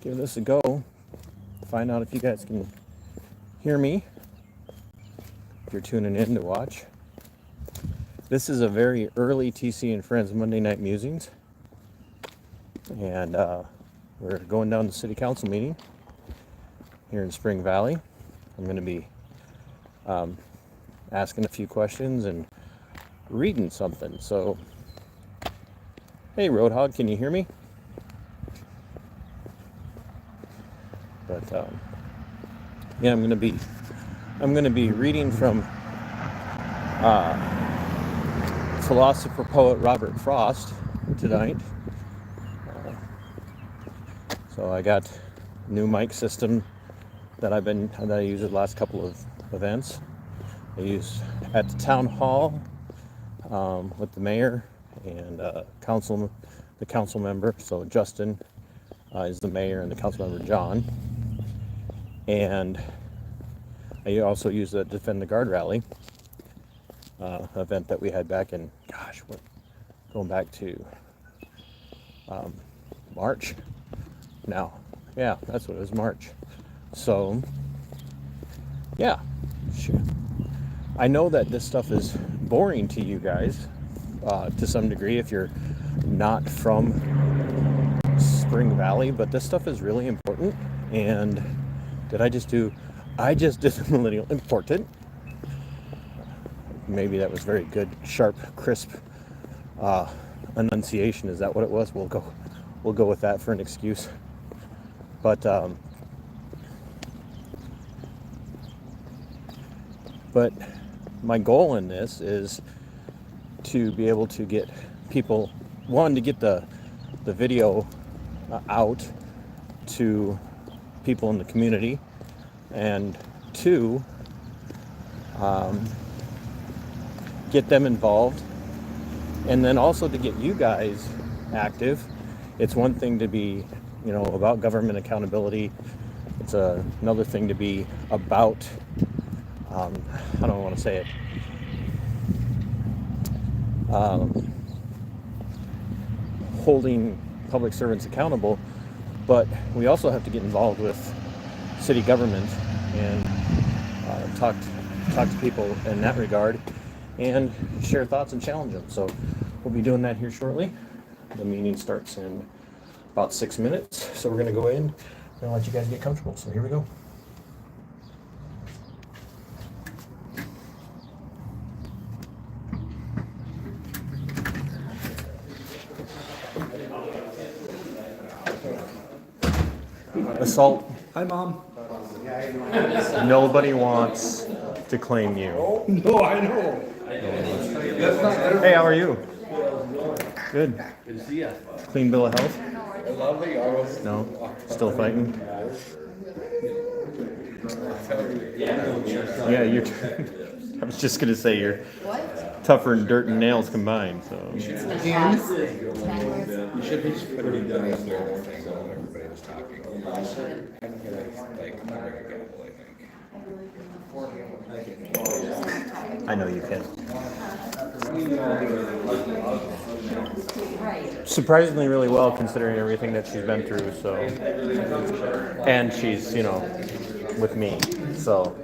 give this a go. Find out if you guys can hear me. If you're tuning in to watch. This is a very early TC and Friends Monday Night Musings. And we're going down to City Council meeting here in Spring Valley. I'm going to be asking a few questions and reading something. So, hey Roadhog, can you hear me? But yeah, I'm going to be reading from philosopher poet Robert Frost tonight. So I got a new mic system that I use at the last couple of events. I used at the town hall with the mayor and the council member. So Justin is the mayor and the council member John. And I also used the Defend the Guard rally event that we had back in, going back to March now. Yeah, that's what it was, March. So, yeah. I know that this stuff is boring to you guys to some degree if you're not from Spring Valley, but this stuff is really important. And I just did the millennial important. Maybe that was very good, sharp, crisp enunciation. Is that what it was? We'll go with that for an excuse. But my goal in this is to be able to get people, one, to get the video out to people in the community, and two, get them involved, and then also to get you guys active. It's one thing to be, about government accountability. It's another thing to be about, how do I want to say it? Holding public servants accountable, but we also have to get involved with city government and talk to people in that regard and share thoughts and challenge them. So we'll be doing that here shortly. The meeting starts in about 6 minutes, so we're going to go in and let you guys get comfortable. So here we go. Assault. Hi, Mom. Nobody wants to claim you. No, I know. Hey, how are you? Good. Good to see you. Clean bill of health? Lovely. No? Still fighting? Yeah, you're. I was just gonna say you're tougher than dirt and nails combined. So. You should be just putting down this little thing while everybody was talking. I'm gonna bring a gavel, I think. I know you can. Surprisingly really well considering everything that she's been through, so. And she's, with me. So,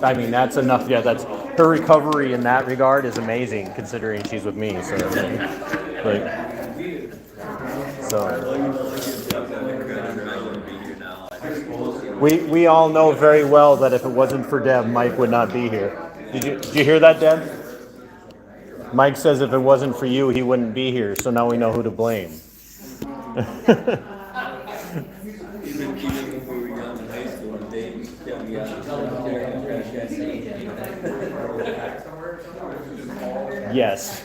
I mean, that's enough. Yeah, that's her recovery in that regard is amazing considering she's with me. So, we all know very well that if it wasn't for Deb, Mike would not be here. Did you hear that, Deb? Mike says if it wasn't for you, he wouldn't be here. So now we know who to blame. Yes.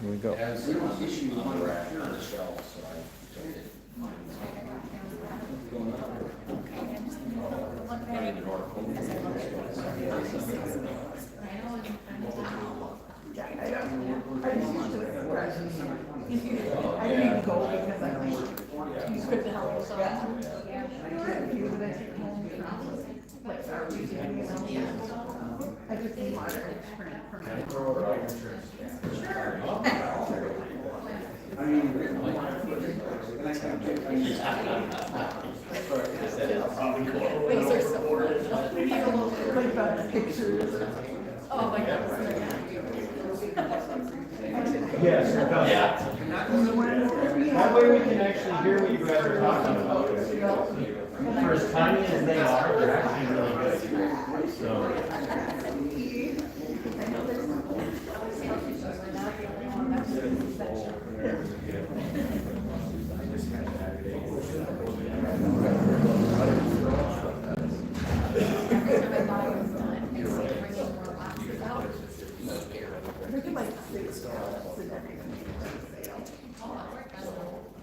Here we go. I didn't go because you couldn't help yourself. I I just need water and print for my. Those are so original. We need a little, like, pictures. Oh my goodness. Yes, yeah. That way we can actually hear what you guys are talking about. For as tiny as they are, they're actually really good. So.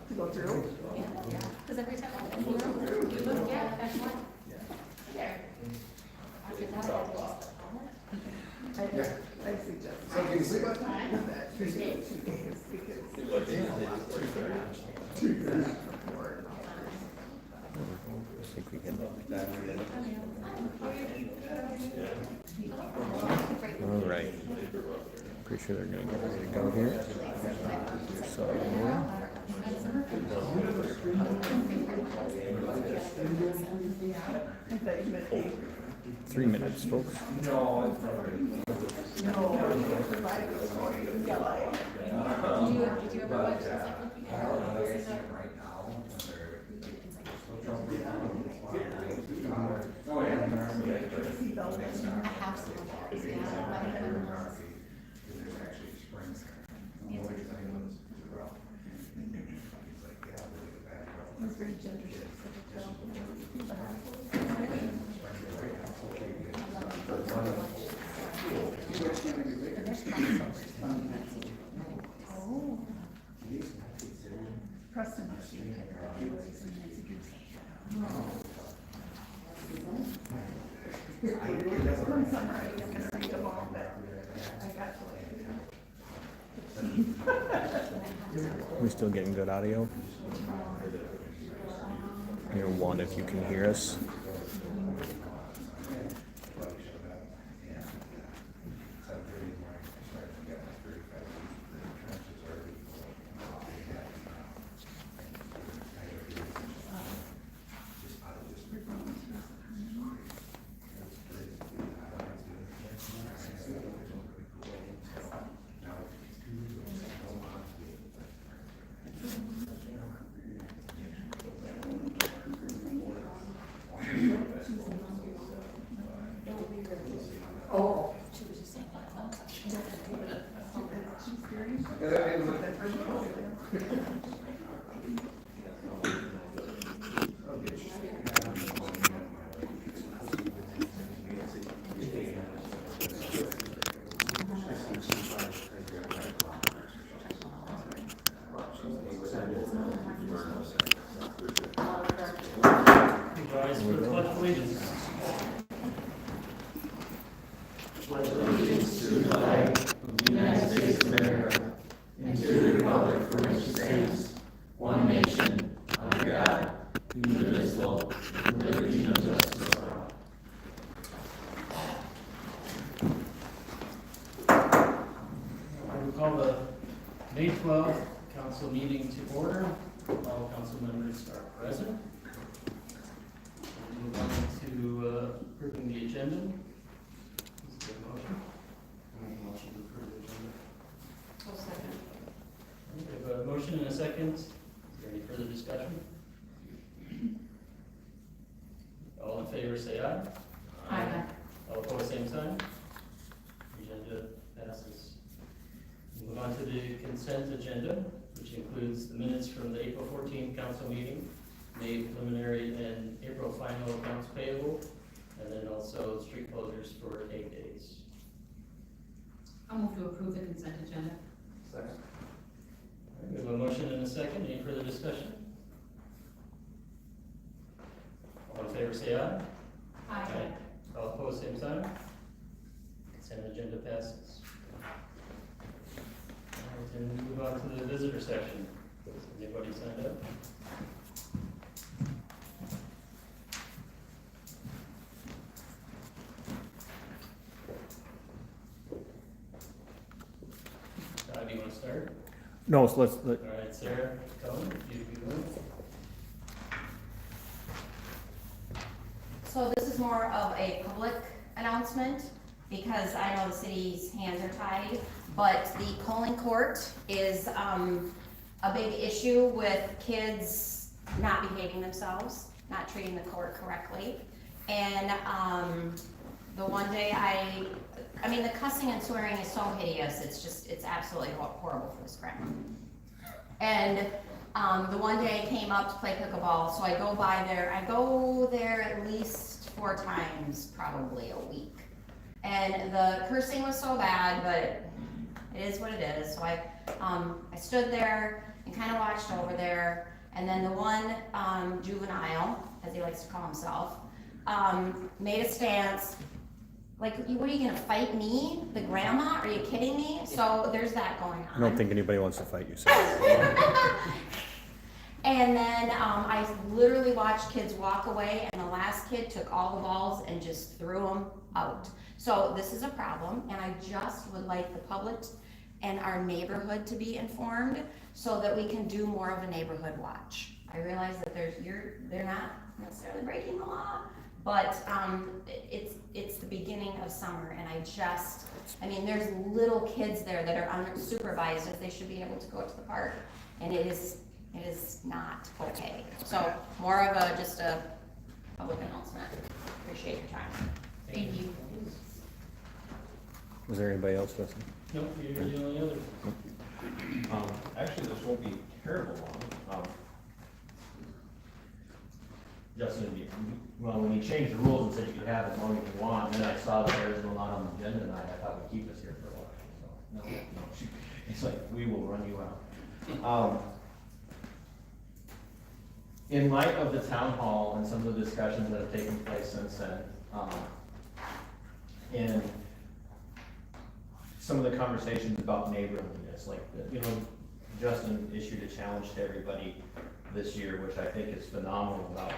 To go through? Because every time I go through, you look, yeah, that's one. I suggest. So can you sleep on time? That 2 days, because. I think we can. All right. Pretty sure they're gonna get ready to go here. So. I thought you meant 8. 3 minutes, folks. No. Did you ever watch It's very gender. Oh. Preston. One summer I was gonna read them all, but I got to We still getting good audio? You're one if you can hear us. Oh. Rise for the pledge of allegiance. I will call the May 12th council meeting to order. All council members are present. Move on to approving the agenda. Is there a motion? I make a motion to approve the agenda. Oh, second. We have a motion and a second. Is there any further discussion? All in favor, say aye. Aye. All opposed, same sign. Agenda passes. Move on to the consent agenda, which includes the minutes from the April 14th council meeting, May preliminary and April final accounts payable, and then also street closures for 8 days. I'll move to approve the consent agenda. Second. We have a motion and a second. Any further discussion? All in favor, say aye. Aye. All opposed, same sign. Consent agenda passes. All right, and we move on to the visitor section. Has anybody signed up? do you want to start? No, so All right, Sarah, Cohen, if you can move. So this is more of a public announcement, because I know the city's hands are tied, but the polling court is, a big issue with kids not behaving themselves, not treating the court correctly. And, the one day I mean, the cussing and swearing is so hideous, it's absolutely horrible for this crowd. And, the one day I came up to play pickleball, so I go there at least 4 times, probably a week. And the cursing was so bad, but it is what it is. So I stood there and kind of watched over there, and then the one juvenile, as he likes to call himself, made a stance. Like, what are you gonna fight me, the grandma? Are you kidding me? So there's that going on. I don't think anybody wants to fight you, Sarah. And then I literally watched kids walk away, and the last kid took all the balls and just threw them out. So this is a problem, and I just would like the public and our neighborhood to be informed so that we can do more of a neighborhood watch. I realize that they're not necessarily breaking the law, but it's the beginning of summer, and I mean, there's little kids there that are unsupervised, as they should be able to go to the park, and it is not okay. So more of just a public announcement. Appreciate your time. Thank you. Was there anybody else listening? Nope, you're the only other. Actually, this won't be terrible long. Justin, when you changed the rules and said you could have as long as you want, and then I saw that there isn't a lot on the agenda tonight, I thought we'd keep us here for a while. So, no, it's like, we will run you out. In light of the town hall and some of the discussions that have taken place since then, and some of the conversations about neighborliness, like, Justin issued a challenge to everybody this year, which I think is phenomenal, about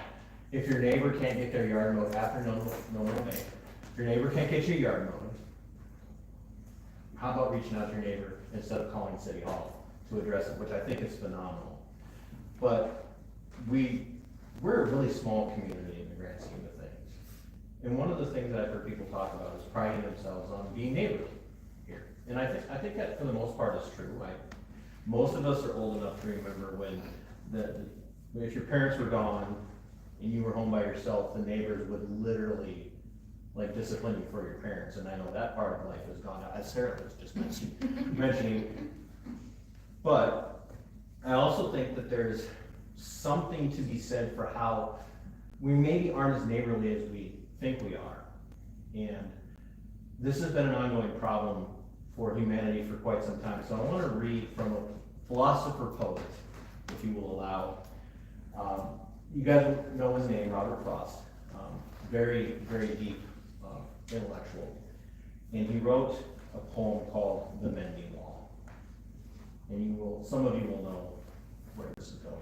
if your neighbor can't get their yard mowed after normal May, if your neighbor can't get your yard mowed, how about reaching out to your neighbor instead of calling City Hall to address it, which I think is phenomenal. But we're a really small community in the grand scheme of things. And one of the things that I've heard people talk about is priding themselves on being neighborly here. And I think that for the most part is true. Most of us are old enough to remember when if your parents were gone and you were home by yourself, the neighbors would literally discipline you for your parents. And I know that part of life has gone out, as Sarah was just mentioning. But I also think that there's something to be said for how we maybe aren't as neighborly as we think we are. And this has been an ongoing problem for humanity for quite some time. So I want to read from a philosopher poet, if you will allow. You guys know his name, Robert Frost. Very, very deep intellectual. And he wrote a poem called The Mending Wall. And some of you will know where this is going.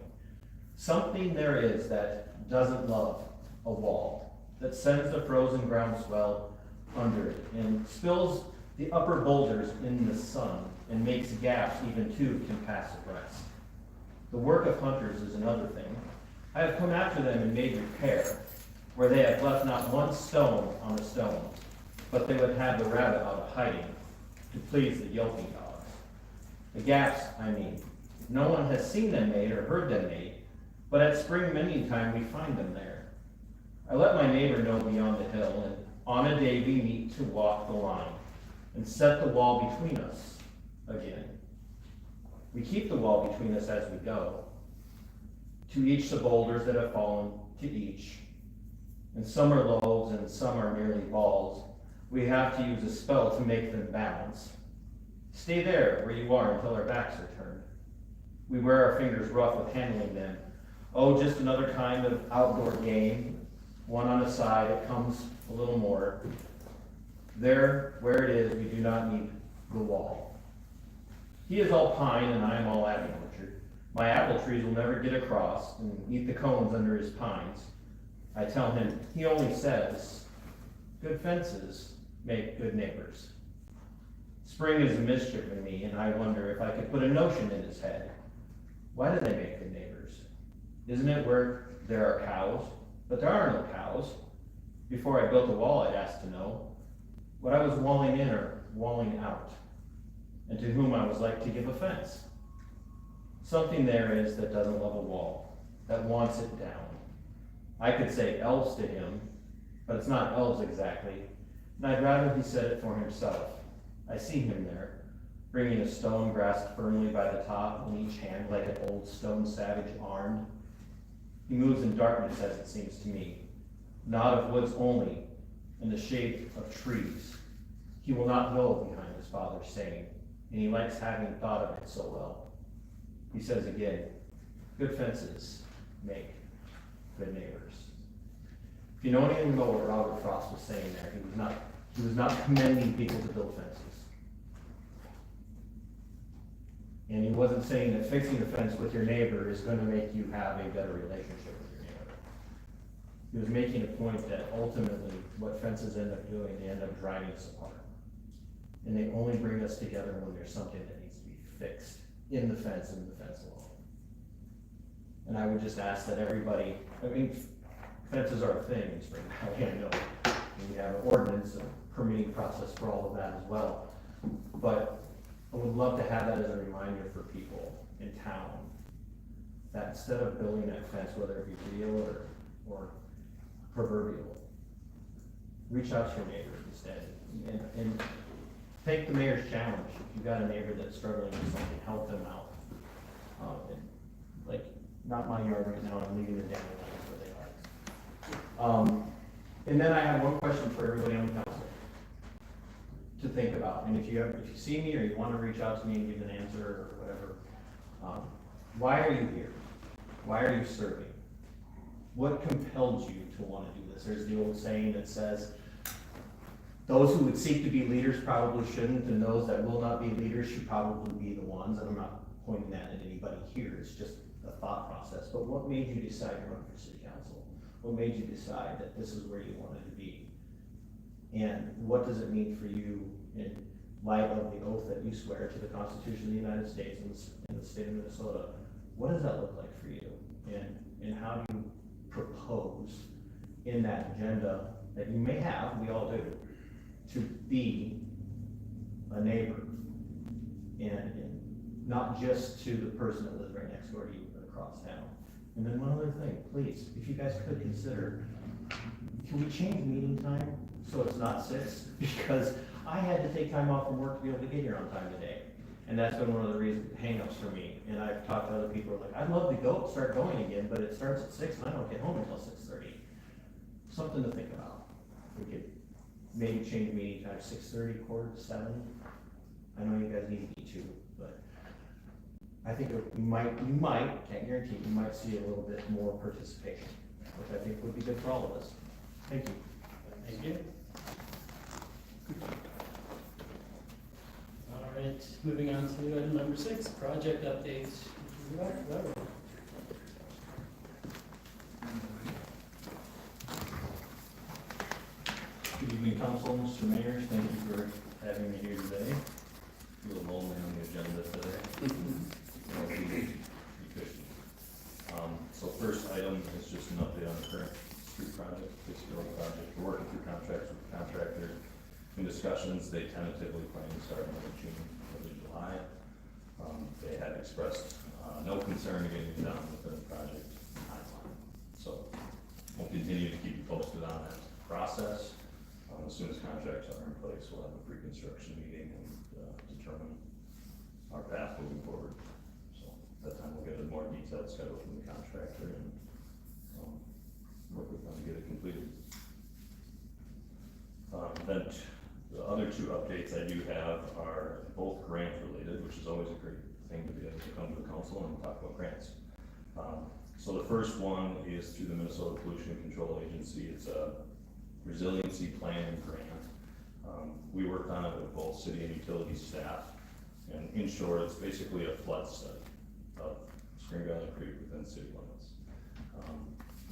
Something there is that doesn't love a wall, that sends the frozen groundswell under it, and spills the upper boulders in the sun, and makes gaps even two can pass abreast. The work of hunters is another thing. I have come after them and made repair, where they have left not one stone on a stone, but they would have the rabbit out of hiding, to please the yelping dogs. The gaps, I mean, no one has seen them made or heard them made, but at spring mending time we find them there. I let my neighbor know beyond the hill, and on a day we meet to walk the line, and set the wall between us again. We keep the wall between us as we go. To each the boulders that have fallen, to each. And some are loaves and some are merely balls. We have to use a spell to make them balance. Stay there where you are until our backs are turned. We wear our fingers rough with handling them. Oh, just another kind of outdoor game. One on a side, it comes a little more. There, where it is, we do not need the wall. He is all pine and I am all apple orchard. My apple trees will never get across and eat the cones under his pines. I tell him, he only says, good fences make good neighbors. Spring is a mischief in me, and I wonder if I could put a notion in his head. Why do they make good neighbors? Isn't it where there are cows? But there are no cows. Before I built a wall, I'd ask to know what I was walling in or walling out, and to whom I was like to give offense. Something there is that doesn't love a wall, that wants it down. I could say elves to him, but it's not elves exactly, and I'd rather he said it for himself. I see him there, bringing a stone grasped firmly by the top in each hand like an old stone savage armed. He moves in darkness, as it seems to me, not of woods only, in the shape of trees. He will not go behind his father's saying, and he likes having thought of it so well. He says again, good fences make good neighbors. If you know anything about what Robert Frost was saying there, he was not commending people to build fences. And he wasn't saying that fixing a fence with your neighbor is gonna make you have a better relationship with your neighbor. He was making a point that ultimately, what fences end up doing, they end up driving us apart. And they only bring us together when there's something that needs to be fixed in the fence and the fence alone. And I would just ask that everybody, I mean, fences are a thing in Spring Valley, I know. And we have an ordinance and permitting process for all of that as well. But I would love to have that as a reminder for people in town, that instead of building that fence, whether it be real or proverbial, reach out to your neighbor instead, and take the mayor's challenge. If you've got a neighbor that's struggling with something, help them out. Like, not my yard right now, I'm leaving the damn lanes where they are. And then I have one question for everybody on the council to think about, and if you see me or you wanna reach out to me and give an answer or whatever, why are you here? Why are you serving? What compelled you to wanna do this? There's the old saying that says, those who would seek to be leaders probably shouldn't, and those that will not be leaders should probably be the ones, and I'm not pointing that at anybody here, it's just a thought process. But what made you decide to run for city council? What made you decide that this is where you wanted to be? And what does it mean for you in light of the oath that you swear to the Constitution of the United States and the state of Minnesota? What does that look like for you? And how do you propose in that agenda that you may have, we all do, to be a neighbor? And not just to the person that lives right next door to you, but across town. And then one other thing, please, if you guys could consider, can we change meeting time so it's not 6? Because I had to take time off from work to be able to get here on time today. And that's been one of the hang-ups for me. And I've talked to other people who are like, I'd love to start going again, but it starts at 6 and I don't get home until 6:30. Something to think about. We could maybe change meeting time 6:30, 6:45. I know you guys need to eat too, but I think you might, can't guarantee, you might see a little bit more participation, which I think would be good for all of us. Thank you. Thank you. All right, moving on to item number 6, project updates. Robert. Good evening, council, Mr. Mayor, thank you for having me here today. A little lonely on the agenda today. Be efficient. So first item is just an update on the current street project, Pittsfield project. We're working through contracts with the contractor. In discussions, they tentatively plan to start in late June, early July. They had expressed no concern getting it done within the project timeline. So we'll continue to keep you posted on that process. As soon as contracts are in place, we'll have a pre-construction meeting and determine our path moving forward. So at that time, we'll get a more detailed schedule from the contractor and work with them to get it completed. Then the other 2 updates I do have are both grant related, which is always a great thing to be able to come to the council and talk about grants. So the first one is through the Minnesota Pollution Control Agency. It's a resiliency planning grant. We worked on it with both city and utility staff, and in short, it's basically a flood study of Spring Valley Creek within city limits.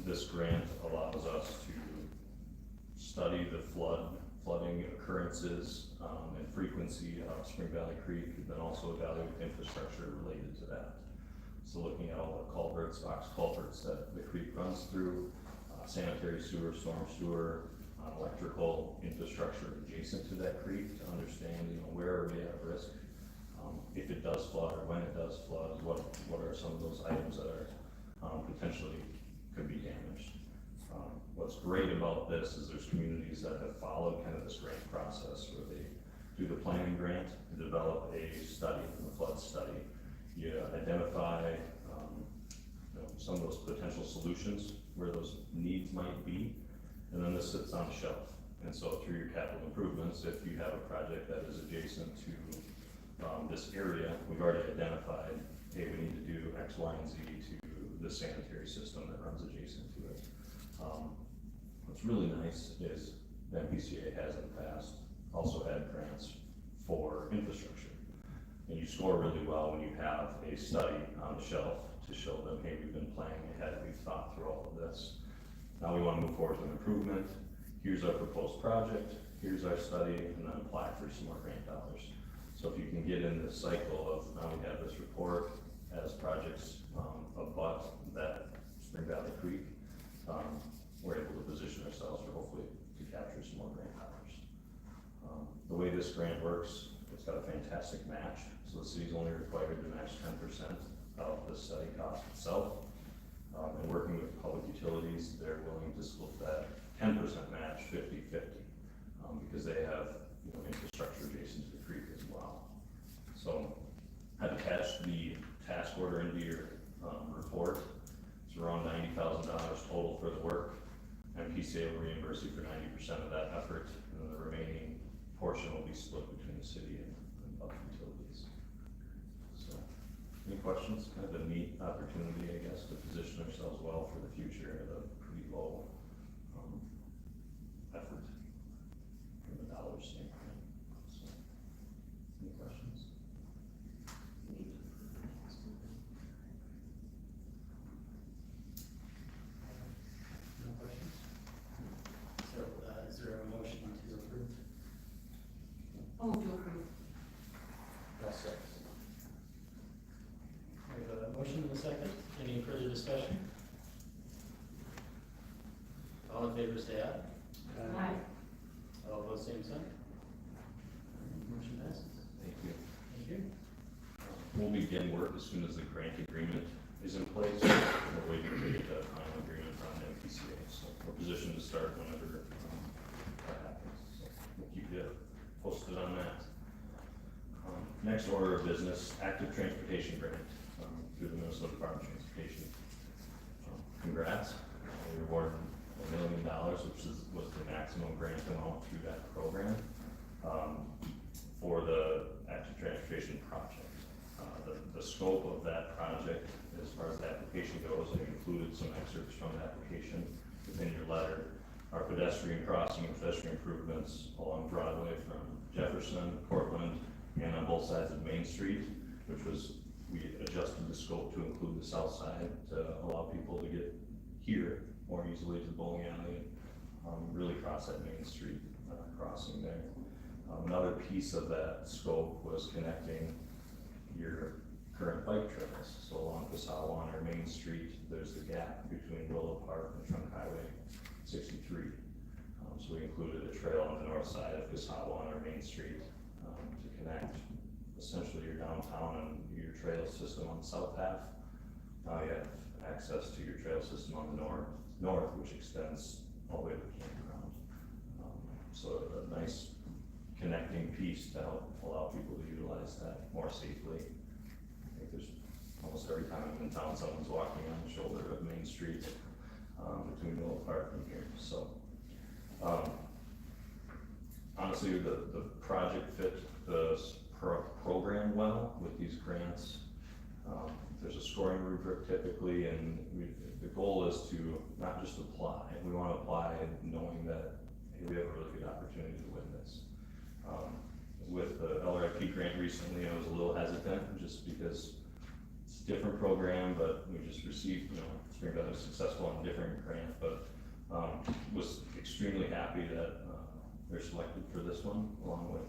This grant allows us to study the flood flooding occurrences, and frequency of Spring Valley Creek, and then also evaluate infrastructure related to that. So looking at all the culverts, box culverts that the creek runs through, sanitary sewer, storm sewer, electrical infrastructure adjacent to that creek to understand, where are we at risk? If it does flood or when it does flood, what are some of those items that are potentially could be damaged? What's great about this is there's communities that have followed kind of this grant process where they do the planning grant, develop a study, a flood study. You identify some of those potential solutions where those needs might be, and then this sits on the shelf. And so through your capital improvements, if you have a project that is adjacent to this area, we've already identified, hey, we need to do X, Y, and Z to the sanitary system that runs adjacent to it. What's really nice is the MPCA has in the past also had grants for infrastructure. And you score really well when you have a study on the shelf to show them, hey, we've been planning ahead, we've thought through all of this. Now we want to move forward with an improvement. Here's our proposed project, here's our study, and then apply for some more grant dollars. So if you can get in this cycle of, now we have this report as projects abut that Spring Valley Creek, we're able to position ourselves for hopefully to capture some more grant dollars. The way this grant works, it's got a fantastic match. So the city's only required to match 10% of the study cost itself. And working with public utilities, they're willing to split that 10% match 50-50 because they have infrastructure adjacent to the creek as well. So I've attached the task order into your report. It's around $90,000 total for the work. MPCA will reimburse you for 90% of that effort, and then the remaining portion will be split between the city and public utilities. So, any questions? Kind of a neat opportunity, I guess, to position ourselves well for the future at a pretty low effort from a dollar standpoint. So, any questions? No questions? So, is there a motion to approve? Oh, to approve. We have a motion and a second. Any further discussion? All in favor, say aye. Aye. All opposed, same sign. Motion passes. Thank you. Thank you. We'll begin work as soon as the grant agreement is in place. We're waiting to get the final agreement from the MPCA, so we're positioned to start whenever that happens. So we'll keep you posted on that. Next order of business, active transportation grant through the Minnesota Department of Transportation. Congrats, we awarded $1 million, which was the maximum grant amount through that program for the active transportation project. The scope of that project, as far as the application goes, I included some excerpts from the application within your letter. Our pedestrian crossing and pedestrian improvements along Broadway from Jefferson, Portland, and on both sides of Main Street, which was, we adjusted the scope to include the south side to allow people to get here more easily to the bowling alley, really cross that Main Street crossing there. Another piece of that scope was connecting your current bike trails. So along Cassawan or Main Street, there's the gap between Willow Park and Trunk Highway 63. So we included a trail on the north side of Cassawan or Main Street to connect essentially your downtown and your trail system on the south half. Now you have access to your trail system on the north, which extends all the way to the campground. So a nice connecting piece to help allow people to utilize that more safely. I think there's almost every time I'm in town, someone's walking on the shoulder of Main Street between Willow Park and here. So honestly, the project fit the program well with these grants. There's a scoring rubric typically, and the goal is to not just apply. We want to apply knowing that hey, we have a really good opportunity to win this. With the LRIP grant recently, I was a little hesitant just because it's a different program, but we just received, Spring Valley was successful on a different grant, but was extremely happy that they're selected for this one, along with,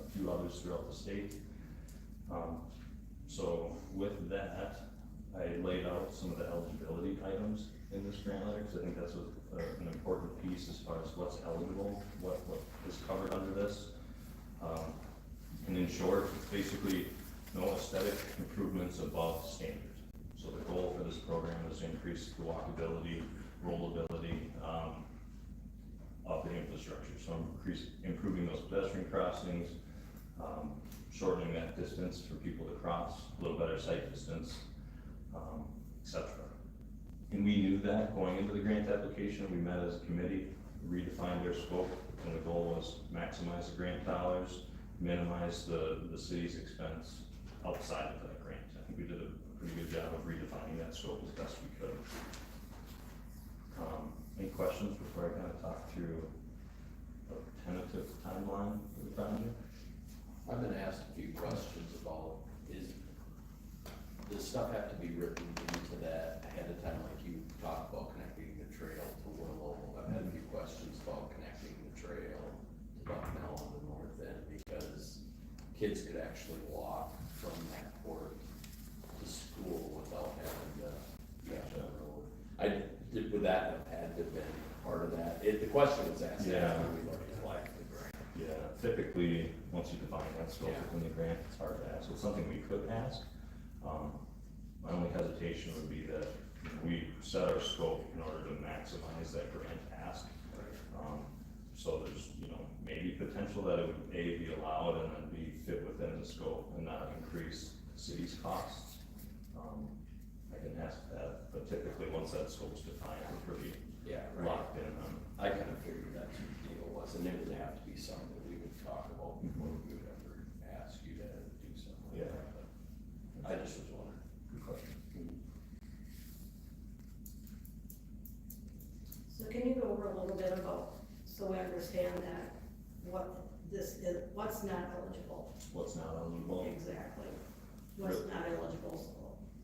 a few others throughout the state. So with that, I laid out some of the eligibility items in this grant letter, because I think that's an important piece as far as what's eligible, what is covered under this. And in short, it's basically no aesthetic improvements above standard. So the goal for this program is to increase the walkability, rollability, of the infrastructure. So improving those pedestrian crossings, shortening that distance for people to cross, a little better sight distance, etc. And we knew that going into the grant application. We met as a committee, redefined their scope, and the goal was maximize the grant dollars, minimize the city's expense outside of that grant. I think we did a pretty good job of redefining that scope as best we could. Any questions before I kind of talk through a tentative timeline for the project? I've been asked a few questions about, does stuff have to be written into that ahead of time, like you talked about connecting the trail to Willow? I've had a few questions about connecting the trail to Bucknell on the north end, because kids could actually walk from that court to school without having to get on the road. Would that have had to have been part of that? The question was asked after we looked at the grant. Yeah, typically, once you define that scope within the grant, it's hard to ask. It's something we could ask. My only hesitation would be that we set our scope in order to maximize that grant ask. So there's, maybe potential that it would A, be allowed, and then B, fit within the scope and not increase the city's costs. I can ask that, but typically, once that scope's defined, we're pretty locked in on. I kind of figured that's what the deal was, and it would have to be something that we would talk about before we would ever ask you to do something like that. But I just was wondering. Good question. So can you go over a little bit about, so we understand that, what this is, what's not eligible? What's not eligible? Exactly. What's not eligible, so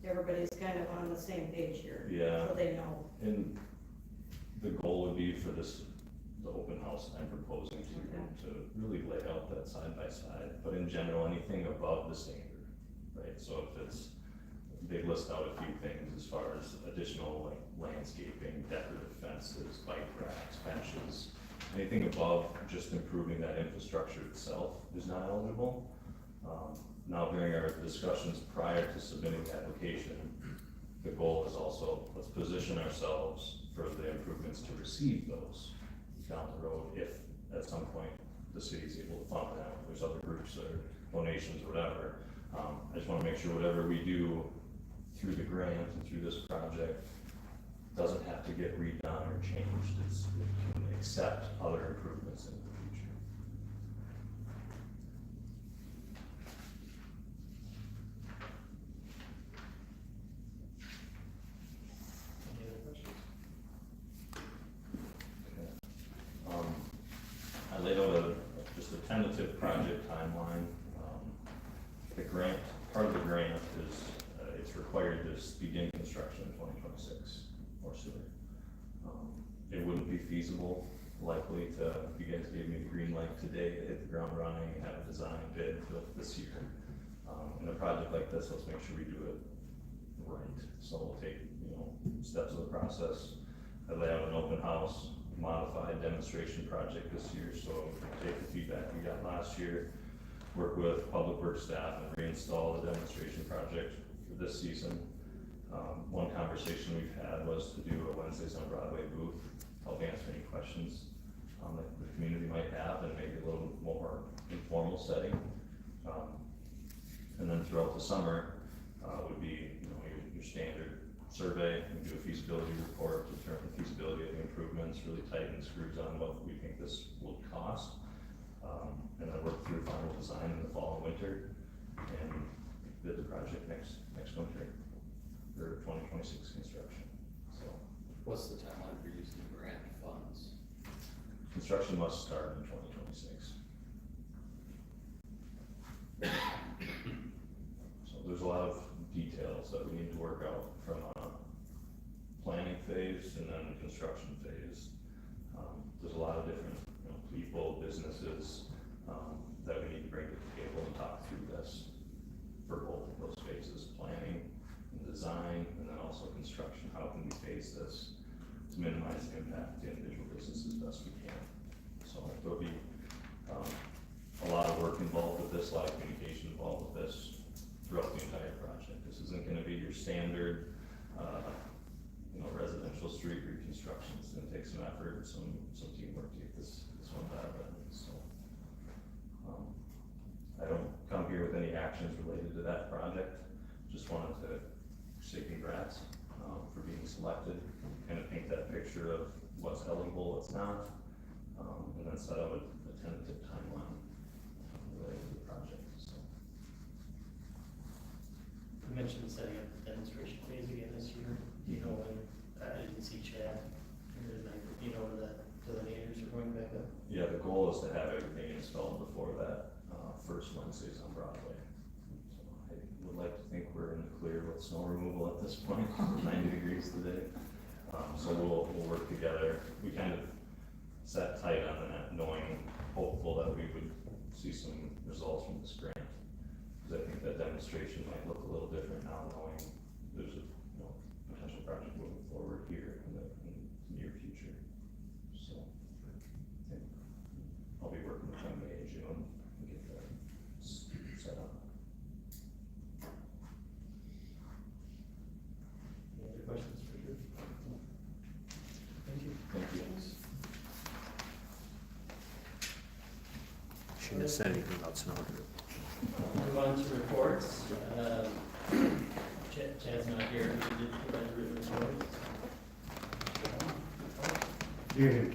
everybody's kind of on the same page here. Yeah. So they know. And the goal would be for the open house I'm proposing to really lay out that side by side, but in general, anything above the standard, right? So if they list out a few things as far as additional landscaping, decorative fences, bike racks, benches, anything above just improving that infrastructure itself is not eligible. Now, during our discussions prior to submitting the application, the goal is also, let's position ourselves for the improvements to receive those down the road, if at some point the city's able to fund that. There's other groups or donations or whatever. I just wanna make sure whatever we do through the grant and through this project doesn't have to get redone or changed. It can accept other improvements in the future. Any other questions? I laid out just a tentative project timeline. The grant, part of the grant is, it's required to begin construction in 2026 or sooner. It wouldn't be feasible, likely, to, if you guys gave me the green light today, to hit the ground running and have a design bid built this year. In a project like this, let's make sure we do it right. So we'll take, steps of the process. I lay out an open house, modified demonstration project this year, so take the feedback we got last year, work with public works staff and reinstall the demonstration project for this season. One conversation we've had was to do a Wednesdays on Broadway booth, help answer any questions that the community might have, and maybe a little more informal setting. And then throughout the summer would be your standard survey, we do a feasibility report, determine the feasibility of the improvements, really tighten the screws on what we think this will cost. And then work through final design in the fall and winter, and bid the project next winter, for 2026 construction. So What's the timeline for using the grant funds? construction must start in 2026. So there's a lot of details that we need to work out from planning phase and then the construction phase. There's a lot of different people, design, and then also construction, how can we phase this to minimize the impact to individual businesses as best we can. So there'll be, a lot of work involved with this, a lot of communication involved with this throughout the entire project. This isn't gonna be your standard, residential street reconstruction. It's gonna take some effort, some teamwork to get this one done, so. I don't come here with any actions related to that project, just wanted to say congrats, for being selected, kind of paint that picture of what's eligible, what's not, and then set up a tentative timeline related to the project, so. You mentioned setting up the demonstration phase again this year. Do you know when, I didn't see Chad, or do you know when the delineators are going back up? Yeah, the goal is to have everything installed before that, first Wednesdays on Broadway. So I would like to think we're in the clear with snow removal at this point, 90 degrees today. So we'll work together. We kind of sat tight on that, knowing, hopeful that we would see some results from this grant. Because I think that demonstration might look a little different now, knowing there's a potential project moving forward here in the near future. So I think I'll be working with them May and June and get that set up. Any other questions for Drew? Thank you. Thank you. Shouldn't have said anything about snow. Move on to reports. Chad's not here, we did provide a written report. Evening.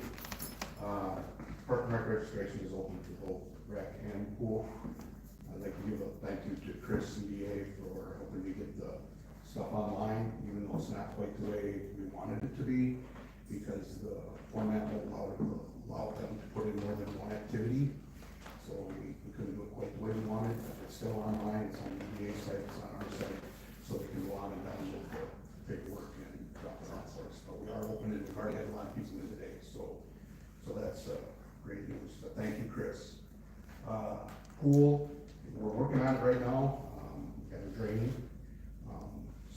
Park and Rec registration is open for both rec and pool. I'd like to give a thank you to Chris, CDA, for helping me get the stuff online, even though it's not quite the way we wanted it to be, because the format won't allow them to put in more than one activity. So we couldn't do it quite the way we wanted, but it's still online, it's on the EDA site, it's on our site, so they can go on and download the paperwork and drop it off for us. But we are open, and we've already had a lot of people in today, so that's great news. But thank you, Chris. Pool, we're working on it right now, got a draining.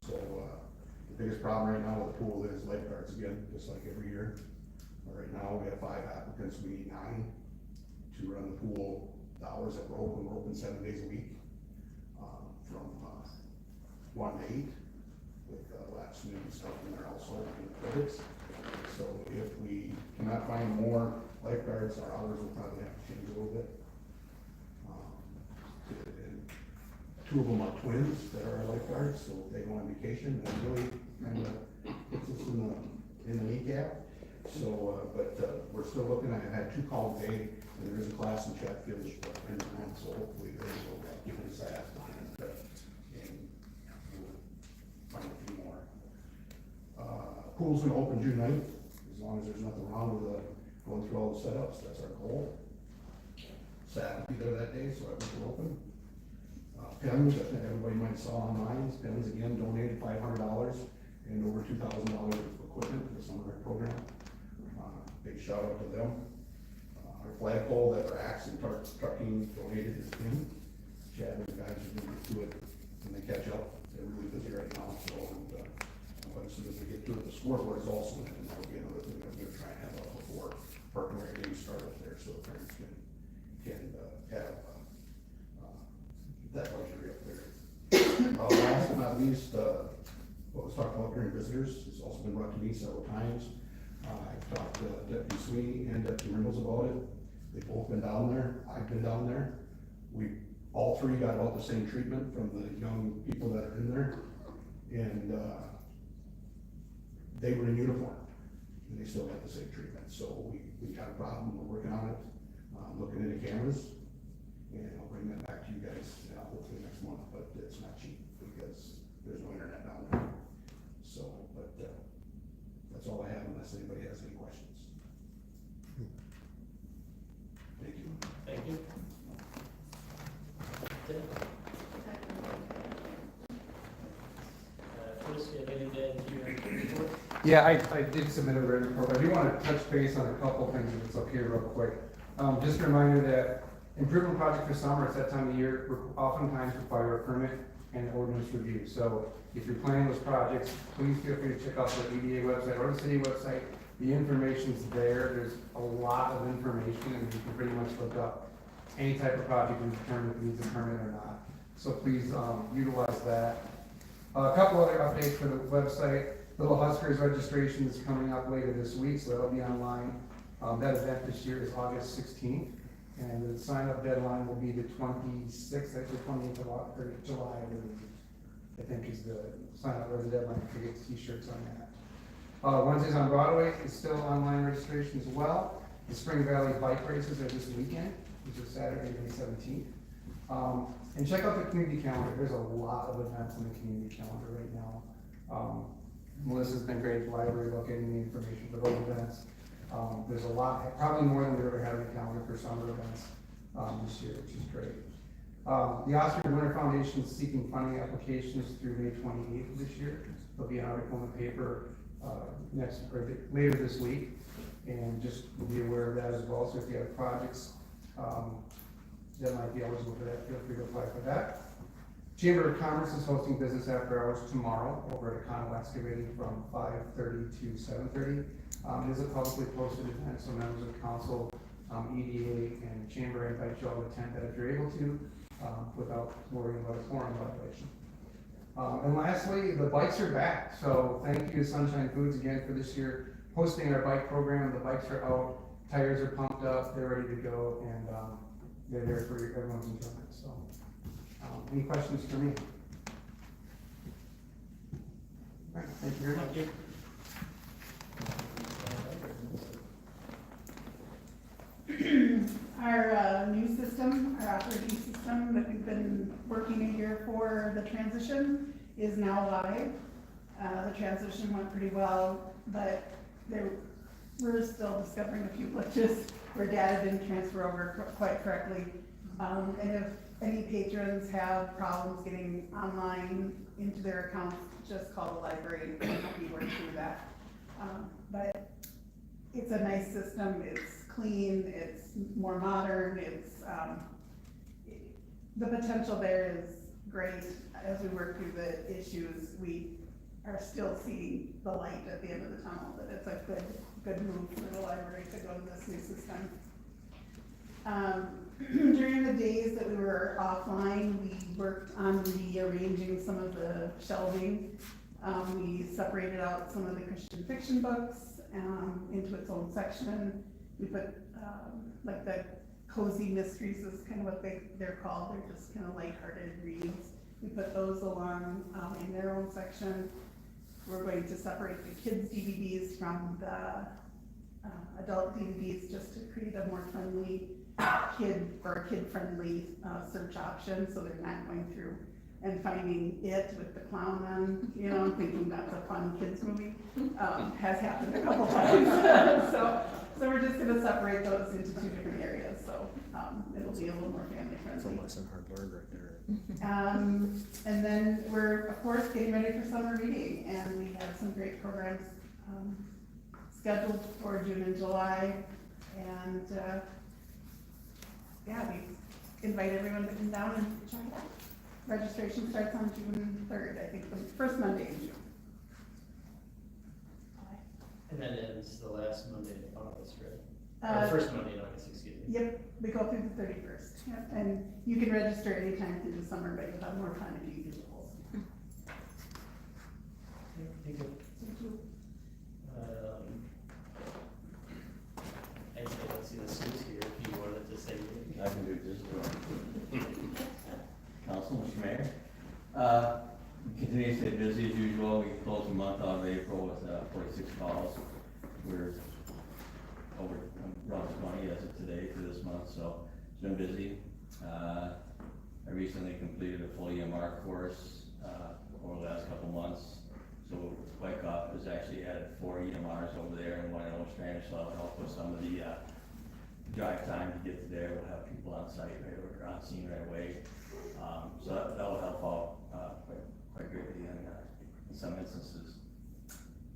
The biggest problem right now with the pool is lifeguards again, just like every year. Right now, we have 5 applicants, we need 9 to run the pool. The hours that we're open 7 days a week, from 1 to 8, with last minute stuff in there also, in the credits. So if we cannot find more lifeguards, our hours will probably have to change a little bit. And 2 of them are twins that are our lifeguards, so if they go on vacation, that really kind of puts us in the kneecap. So, but we're still looking. I've had 2 calls today, and there is a class in Chatfield, so hopefully they will give us that, and we'll find a few more. Pool's gonna open June 9th, as long as there's nothing wrong with going through all the setups. That's our goal. Sad to be there that day, so I wish we're open. Pens, I think everybody might saw online. Pens again donated $500 and over $2,000 of equipment to the summer rec program. Big shout out to them. Our flagpole that our axe and trucking donated is in. Chad and the guys are gonna get to it when they catch up. They're really busy right now, so but as soon as we get to it, the scoreboard is also in, and that'll be another thing that we're trying to have up before Park and Rec games start up there, so the parents can have that luxury up there. Last but not least, what was talked about during visitors, it's also been brought to me several times. I've talked to Deputy Sweeney and Deputy Reynolds about it. They've both been down there. I've been down there. We all 3 got about the same treatment from the young people that are in there, and they were in uniform, and they still got the same treatment. So we got a problem. We're working on it, looking into cameras, and I'll bring that back to you guys hopefully next month. But it's not cheap because there's no internet down there. So, but that's all I have unless anybody has any questions. Thank you. Thank you. Tim? Chris, you have anything to add to your report? Yeah, I did submit a written report. I do want to touch base on a couple things if it's okay real quick. Just a reminder that improvement project for summer at that time of year oftentimes require a permit. and ordinance review. So if you're planning those projects, please feel free to check out the EDA website or the city website. The information's there. There's a lot of information, and you can pretty much look up any type of project and determine if it needs a permit or not. So please utilize that. A couple other updates for the website. Little Huskers registration is coming up later this week, so that'll be online. That event this year is August 16th, and the sign-up deadline will be the 26th, actually 28th of July, I think is the sign-up or the deadline to get t-shirts on that. Wednesdays on Broadway is still online registration as well. The Spring Valley Bike Races are this weekend, which is Saturday, May 17th. And check out the community calendar. There's a lot of events in the community calendar right now. Melissa's been great at the library about getting the information for those events. There's a lot, probably more than we ever had on the calendar for summer events this year, which is great. The Oscar Winter Foundation is seeking funding applications through May 28th of this year. There'll be an article in the paper later this week, and just be aware of that as well. So if you have projects that might be eligible for that, feel free to apply for that. Chamber of Commerce is hosting business after hours tomorrow over at Econo Excavating from 5:30 to 7:30. It is a publicly posted event, so members of council, EDA, and chamber invite you all to attend that if you're able to, without worrying about a quorum violation. And lastly, the bikes are back. So thank you to Sunshine Foods again for this year hosting our bike program. The bikes are out, tires are pumped up, they're ready to go, and they're there for everyone's enjoyment. So, any questions for me? All right, thank you very much. Thank you. Our new system, our operating system that we've been working a year for the transition is now live. The transition went pretty well, but we're still discovering a few glitches where data didn't transfer over quite correctly. And if any patrons have problems getting online into their accounts, just call the library and help you work through that. But it's a nice system. It's clean, it's more modern, it's, the potential there is great. As we work through the issues, we are still seeing the light at the end of the tunnel, that it's a good move for the library to go to this new system. During the days that we were offline, we worked on rearranging some of the shelving. We separated out some of the Christian fiction books into its own section. We put, like the cozy mysteries is kind of what they're called. They're just kind of lighthearted reads. We put those along in their own section. We're going to separate the kids' DVDs from the adult DVDs just to create a more friendly kid-friendly search option, so they're not going through and finding it with the clown on, you know, thinking that's a fun kids movie. Has happened a couple times. So we're just gonna separate those into two different areas, so it'll be a little more family That's a friendly. lesson hard learned right there. And then we're, of course, getting ready for summer reading, and we have some great programs scheduled for June and July, and yeah, we invite everyone to come down and check it out. Registration starts on June 3rd, I think, the first Monday in June. And then ends the last Monday in August, right? Or first Monday in August, excuse me. Yep, we go through the 31st, yep, and you can register anytime through the summer, but you'll have more time if you do the whole summer. Thank you. Thank you. Actually, I don't see the Sue's here, if you wanted to say anything. I can do this as well. Council, Mr. Mayor. We continue to stay busy as usual. We closed the month out of April with 46 calls. We're over around 20 as of today for this month, so it's been busy. I recently completed a full EMR course over the last couple months. So Wyckoff has actually added 4 EMRs over there in one Strange, so that'll help with some of the drive time to get to there. We'll have people on site or on scene right away. So that will help out quite greatly in some instances.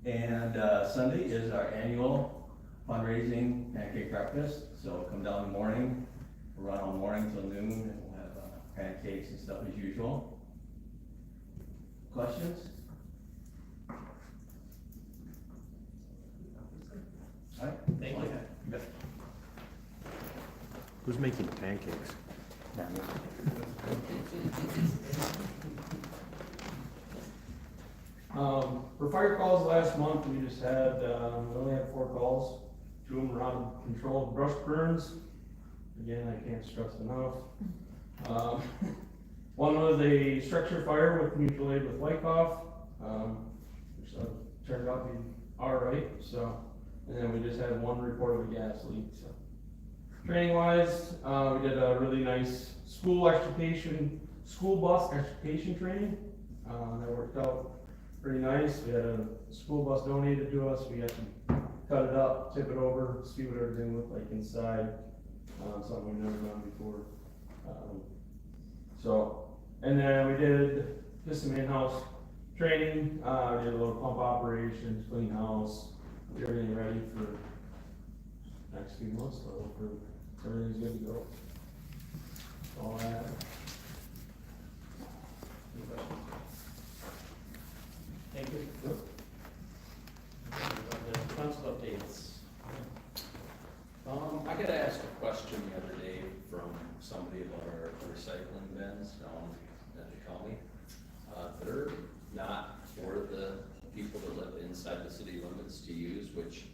And Sunday is our annual fundraising pancake breakfast. So come down in the morning, we'll run all morning till noon, and we'll have pancakes and stuff as usual. Questions? All right. Thank you. Who's making pancakes? For fire calls last month, we just had, we only had 4 calls. 2 of them were out of controlled brush burns. Again, I can't stress enough. One was a structure fire with mutual aid with Wyckoff, which turned out to be all right, so. And then we just had 1 report of a gas leak, so. Training wise, we did a really nice school bus extrication training. That worked out pretty nice. We had a school bus donated to us. We had to cut it up, tip it over, see what everything looked like inside. Something we've never done before. And then we did just some in-house training. We did a little pump operations, clean house, get everything ready for next few months. So hopefully everything's good to go. That's all I have. Any questions? Thank you. The council updates. I got asked a question the other day from somebody about our recycling bins down at the county. They're not for the people that live inside the city limits to use, which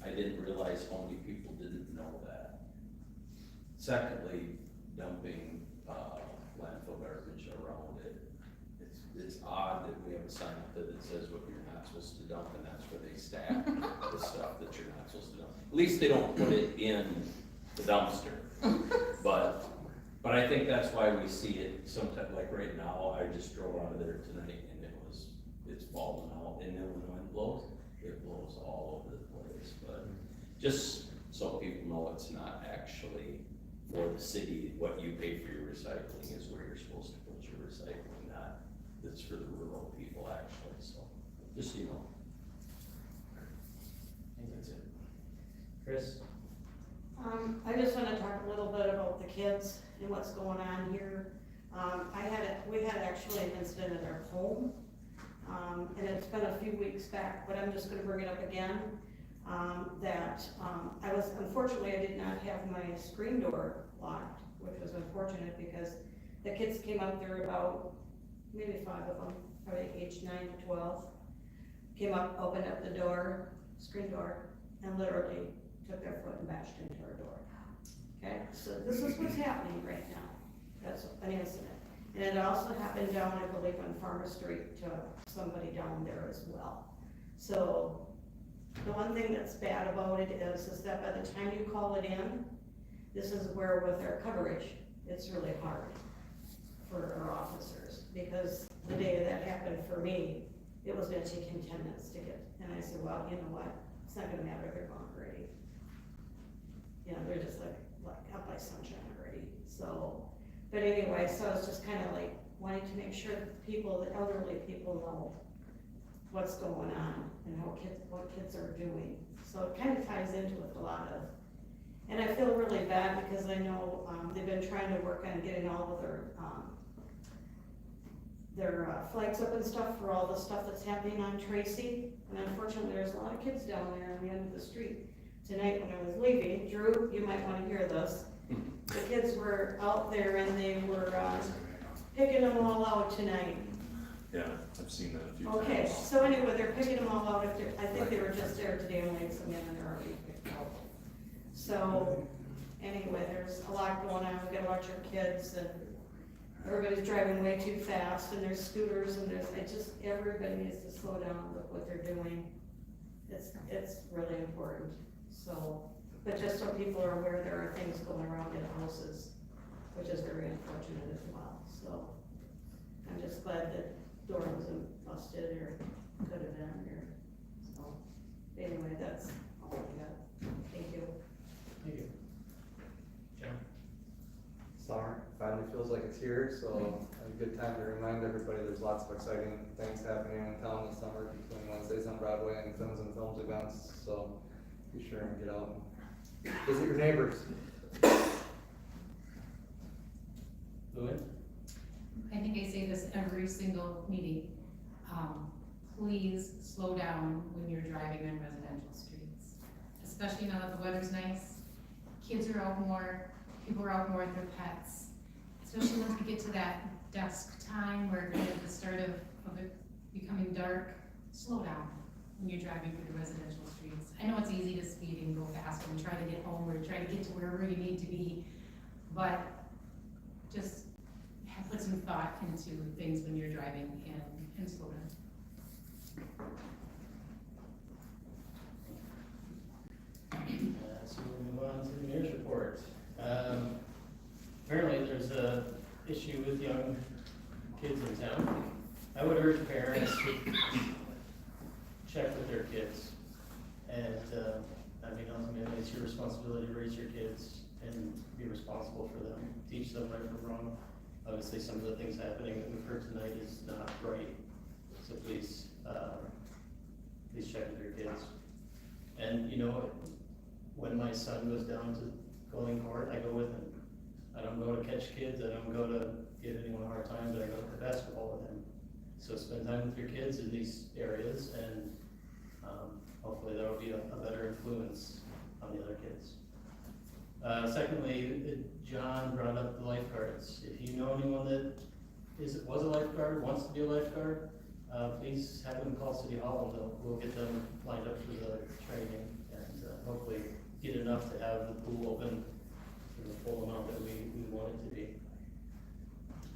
I didn't realize how many people didn't know that. Secondly, dumping landfill garbage around it. It's odd that we have a sign up there that says what you're not supposed to dump, and that's where they stack the stuff that you're not supposed to dump. At least they don't put it in the dumpster. But I think that's why we see it sometimes, like right now, I just drove out of there tonight and it's falling out, and then when the wind blows, it blows all over the place. But just so people know, it's not actually for the city. What you pay for your recycling is where you're supposed to put your recycling, not, it's for the rural people actually, so, just so you know. That's it. Chris? I just wanna talk a little bit about the kids and what's going on here. We had actually an incident at our home, and it's been a few weeks back, but I'm just gonna bring it up again. Unfortunately, I did not have my screen door locked, which was unfortunate because the kids came up there, about maybe 5 of them, probably aged 9 to 12. Came up, opened up the door, screen door, and literally took their foot and bashed into our door. Okay, so this is what's happening right now. That's an incident. And it also happened down, I believe, on Farmer Street to somebody down there as well. So the one thing that's bad about it is that by the time you call it in, this is where with our coverage, it's really hard for our officers. Because the day that happened for me, it was gonna take him 10 minutes to get, and I said, well, you know what, it's not gonna matter, they're gone already. You know, they're just like up by sunshine already, so. But anyway, so it's just kind of like wanting to make sure that the elderly people know what's going on and what kids are doing. So it kind of ties into it a lot of, and I feel really bad because I know they've been trying to work on getting all of their flags up and stuff for all the stuff that's happening on Tracy. And unfortunately, there's a lot of kids down there on the end of the street. Tonight when I was leaving, Drew, you might want to hear this. The kids were out there and they were picking them all out tonight. Yeah, I've seen that a few times. Okay, so anyway, they're picking them all out. I think they were just there today and laid some in and they're already picked out. So anyway, there's a lot going on. We gotta watch our kids, and everybody's driving way too fast, and there's scooters, and everybody needs to slow down with what they're doing. It's really important. So, but just so people are aware, there are things going around in houses, which is very unfortunate as well. So I'm just glad that door wasn't busted or could have been here. So anyway, that's all I got. Thank you. Thank you. John? Summer finally feels like it's here, so a good time to remind everybody there's lots of exciting things happening in town this summer between Wednesdays on Broadway and Films events, so be sure and get out and visit your neighbors. Louis? I think I say this every single meeting. please slow down when you're driving on residential streets. Especially now that the weather's nice, kids are out more, people are out more with their pets. Especially once we get to that dusk time where kind of the start of it becoming dark, slow down when you're driving through the residential streets. I know it's easy to speed and go fast and try to get home or try to get to wherever you need to be, but just put some thought into things when you're driving and slow down. So we'll move on to the mayor's report. Apparently there's a issue with young kids in town. I would urge parents to check with their kids. And, I mean, ultimately it's your responsibility to raise your kids and be responsible for them, teach them right from wrong. Obviously, some of the things happening that we've heard tonight is not right. So please check with your kids. And, you know, when my son goes down to Golden Court, I go with him. I don't go to catch kids, I don't go to give anyone a hard time, but I go to basketball with him. So spend time with your kids in these areas, and hopefully there will be a better influence on the other kids. Secondly, John brought up the lifeguards. If you know anyone that was a lifeguard, wants to be a lifeguard, please have them call City Hall, and we'll get them lined up for the training, and hopefully get enough to have the pool open for the full amount that we want it to be.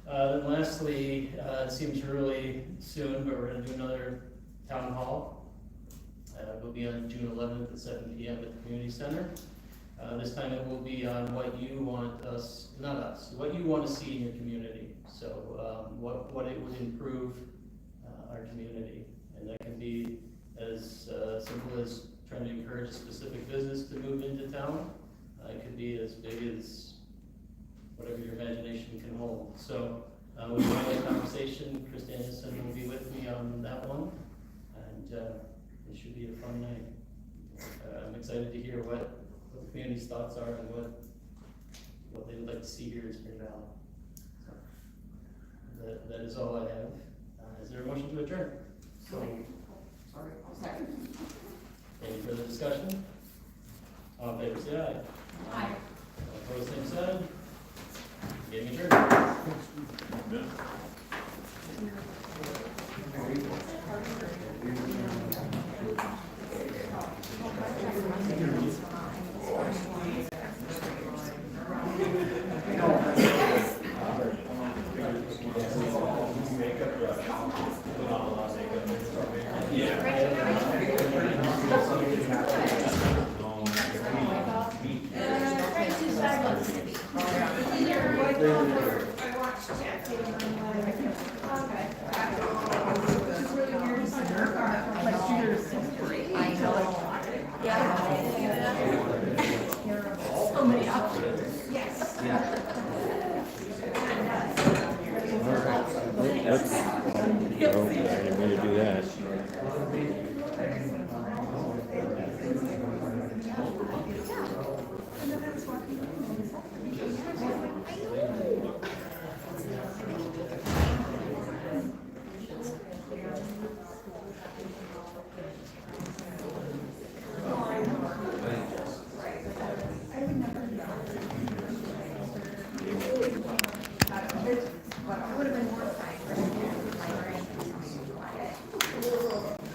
Then lastly, it seems really soon, but we're gonna do another town hall. It'll be on June 11th at 7 p.m. at the community center. This time it will be on what you want us, not us, what you want to see in your community. So what it would improve our community. And that can be as simple as trying to encourage a specific business to move into town. It could be as big as whatever your imagination can hold. So with my conversation, Chris Anderson will be with me on that one. And it should be a fun night. I'm excited to hear what the community's thoughts are and what they would like to see here in Spring Valley. So that is all I have. Is there a motion to adjourn? Sorry, I'll second. Any further discussion? All in favor, say aye. Aye. All opposed, same sign. Meeting adjourned. Let's, oh, I didn't mean to do that.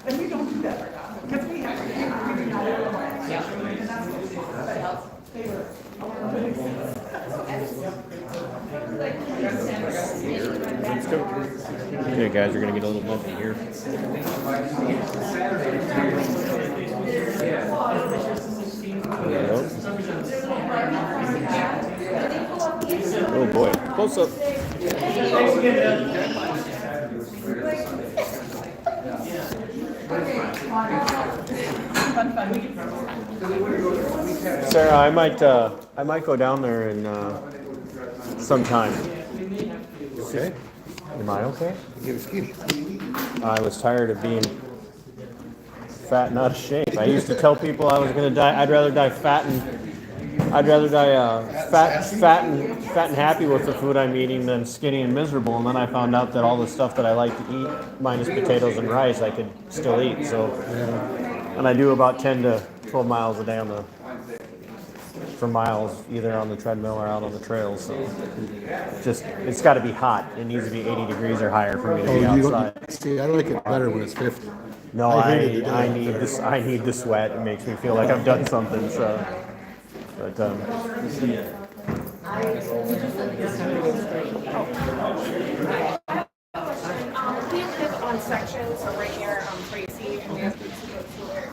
And we don't do that very often, because we have, we do not have a plan. And that's what we but they were a little bit expensive. Let's go. Okay, guys, we're gonna get a little bumpy here. Oh boy, close up. Sarah, I might go down there and sometime. Okay. Am I okay? I was tired of being fat and out of shape. I used to tell people I was gonna die. I'd rather die fat and I'd rather die fat and happy with the food I'm eating than skinny and miserable. And then I found out that all the stuff that I like to eat, minus potatoes and rice, I could still eat. So, and I do about 10 to 12 miles a day for miles, either on the treadmill or out on the trails. So, it's got to be hot. It needs to be 80 degrees or higher for me to be outside. See, I like it better when it's 50. No, hated the day I after. need this. I need the sweat. It makes me feel like I've done something. So, but We live on sections, so right here, Tracy, and we have to go to it.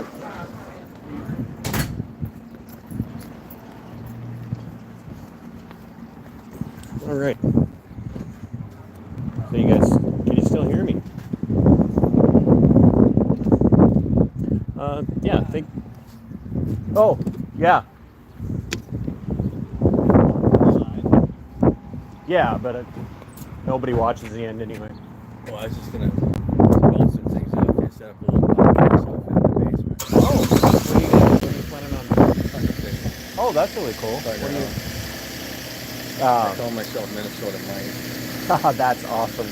all right. So you guys, can you still hear me? Yeah, I think. Oh, yeah. Yeah, but nobody watches the end anyway. Well, I was just gonna bounce some things up and set up a little podcast off in the basement. Oh, what are you planning on? Oh, that's really cool. What do you? I call myself Minnesota Mike. That's awesome.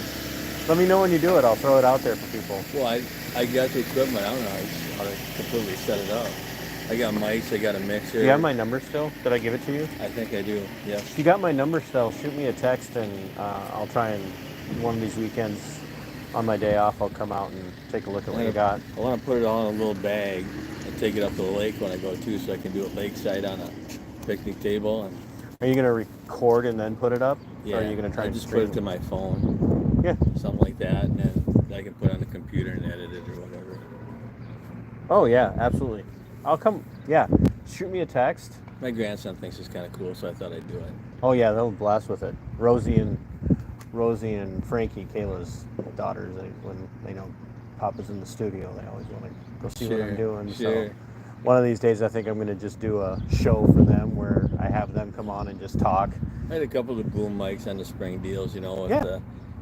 Let me know when you do it. I'll throw it out there for people. Well, I got the equipment. I don't know how to completely set it up. I got mics. I got a mixer. Do you have my number still? Did I give it to you? I think I do. Yeah. If you got my number still, shoot me a text, and I'll try and one of these weekends on my day off, I'll come out and take a look at what you got. I want to put it all in a little bag and take it up to the lake when I go too, so I can do it lakeside on a picnic table. And Are you gonna record and then put it up? yeah, Or are you gonna try I and just stream put it to my phone. Yeah. Something like that, and then I can put it on the computer and edit it or whatever. Oh yeah, absolutely. I'll come. Yeah, shoot me a text. My grandson thinks it's kind of cool, so I thought I'd do it. Oh yeah, they'll blast with it. Rosie and Frankie, Kayla's daughters, when they know Papa's in the studio, they always want to go see what I'm doing. Sure. So one of these days, I think I'm going to just do a show for them where I have them come on and just talk. I had a couple of boom mics on the spring deals, you know, with Yeah.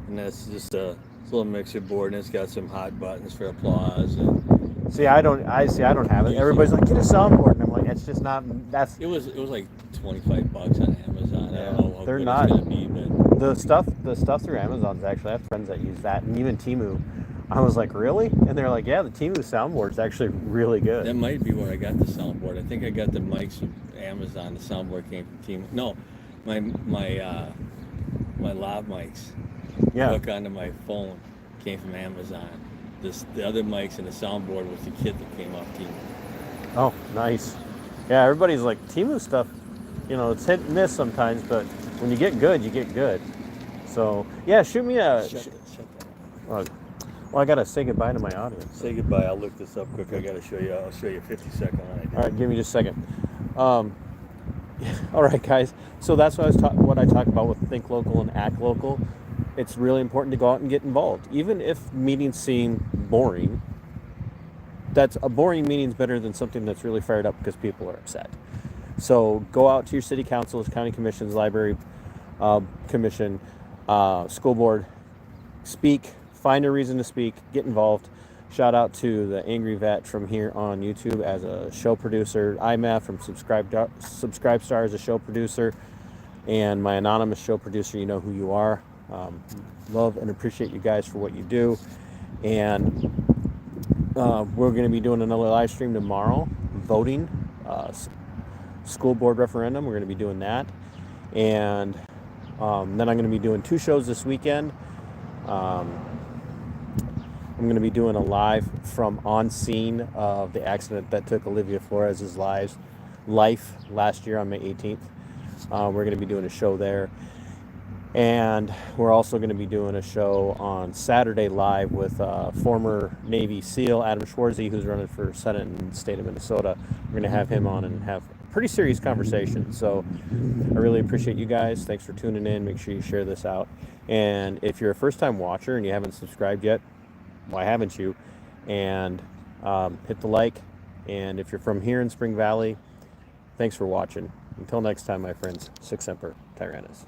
and that's just a little mixer board, and it's got some hot buttons for applause. And See, I don't have it. Everybody's like, get a soundboard, and I'm like, it's just not. That's it was like $25 on Amazon. I don't know how they're good not. it's gonna be, but the stuff through Amazon's actually. I have friends that use that, and even Temu. I was like, really? And they're like, yeah, the Temu soundboard's actually really good. that might be where I got the soundboard. I think I got the mics from Amazon. The soundboard came from Team. No, my lav mics. Yeah. Hook onto my phone came from Amazon. The other mics and the soundboard was the kit that came off Team. Oh, nice. Yeah, everybody's like, Temu stuff, you know, it's hit and miss sometimes, but when you get good, you get good. So, yeah, shoot me a... Shut that. Well, I got to say goodbye to my audience. Say goodbye. I'll look this up quick. I gotta show you. I'll show you a 50-second one I did. All right, give me just a second. All right, guys. So that's what I talk about with Think Local and Act Local. It's really important to go out and get involved. Even if meetings seem boring, that's a boring meeting is better than something that's really fired up because people are upset. So go out to your city councils, county commissions, library commission, school board, speak, find a reason to speak, get involved. Shout out to the Angry Vet from here on YouTube as a show producer, IMAF from Subscribe Star as a show producer, and my anonymous show producer, you know who you are. Love and appreciate you guys for what you do. And we're going to be doing another live stream tomorrow, voting, school board referendum. We're going to be doing that. And then I'm going to be doing 2 shows this weekend. I'm going to be doing a live from on scene of the accident that took Olivia Flores' life last year on May 18th. We're going to be doing a show there. And we're also going to be doing a show on Saturday live with former Navy SEAL Adam Schwarzy, who's running for Senate in the state of Minnesota. We're going to have him on and have a pretty serious conversation. So I really appreciate you guys. Thanks for tuning in. Make sure you share this out. And if you're a first-time watcher and you haven't subscribed yet, why haven't you? And hit the like. And if you're from here in Spring Valley, thanks for watching. Until next time, my friends, Sic Semper Tyrannis.